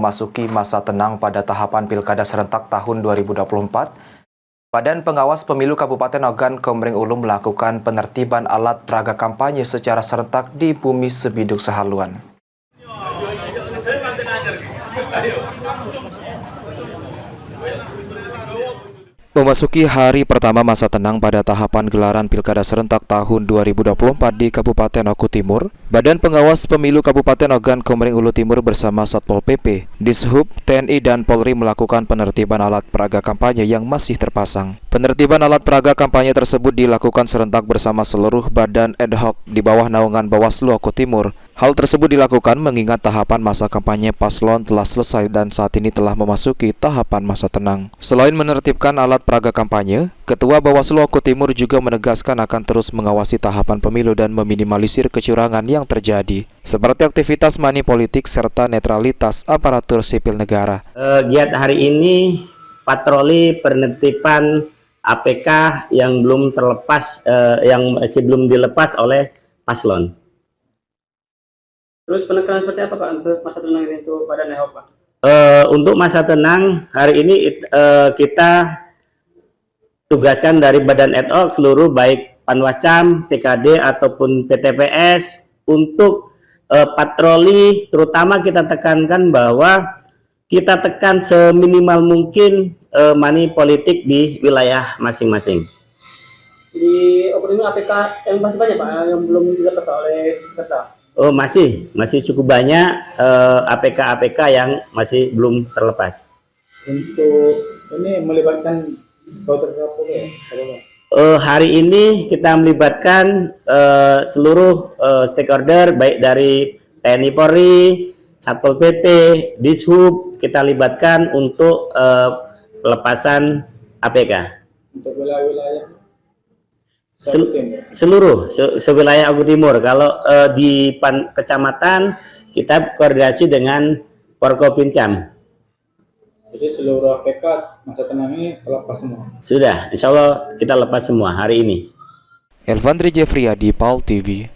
memasuki masa tenang pada tahapan Pilkada serentak tahun 2024, Badan Pengawas Pemilu Kabupaten Ogan Komering Ulu melakukan penertiban alat peraga kampanye secara serentak di Bumi Sebiduk Sehaluan. Memasuki hari pertama masa tenang pada tahapan gelaran Pilkada serentak tahun 2024 di Kabupaten Oku Timur, Badan Pengawas Pemilu Kabupaten Ogan Komering Ulu Timur bersama Satpol PP, Dishub, TNI dan Polri melakukan penertiban alat peraga kampanye yang masih terpasang. Penertiban alat peraga kampanye tersebut dilakukan serentak bersama seluruh badan ad hoc di bawah naungan Bawaslu Oku Timur. Hal tersebut dilakukan mengingat tahapan masa kampanye paslon telah selesai dan saat ini telah memasuki tahapan masa tenang. Selain menertibkan alat peraga kampanye, Ketua Bawaslu Oku Timur juga menegaskan akan terus mengawasi tahapan pemilu dan meminimalisir kecurangan yang terjadi, seperti aktivitas money politik serta netralitas aparatur sipil negara. Giat hari ini patroli penertiban APK yang belum terlepas, yang masih belum dilepas oleh paslon. Terus penekanan seperti apa Pak untuk masa tenang itu pada NEHOP Pak? Untuk masa tenang hari ini kita tugaskan dari Badan ad hoc seluruh baik Panwascam, TKD ataupun PTPS untuk patroli, terutama kita tekankan bahwa kita tekan seminimal mungkin money politik di wilayah masing-masing. Di Oku APK yang masih banyak Pak yang belum dilepas oleh peserta? Oh masih cukup banyak APK-APK yang masih belum terlepas. Untuk ini melibatkan supporter-supporter ya? Hari ini kita melibatkan seluruh stakeholder baik dari TNI Polri, Satpol PP, Dishub, kita libatkan untuk pelepasan APK. Untuk wilayah-wilayah seluruh sewilayah Oku Timur. Kalau di kecamatan kita koordinasi dengan Porkopincam. Jadi seluruh APK masa tenang ini terlepas semua. Sudah, insya Allah kita lepas semua hari ini. Elvandri Jeffriyadi, PAL TV.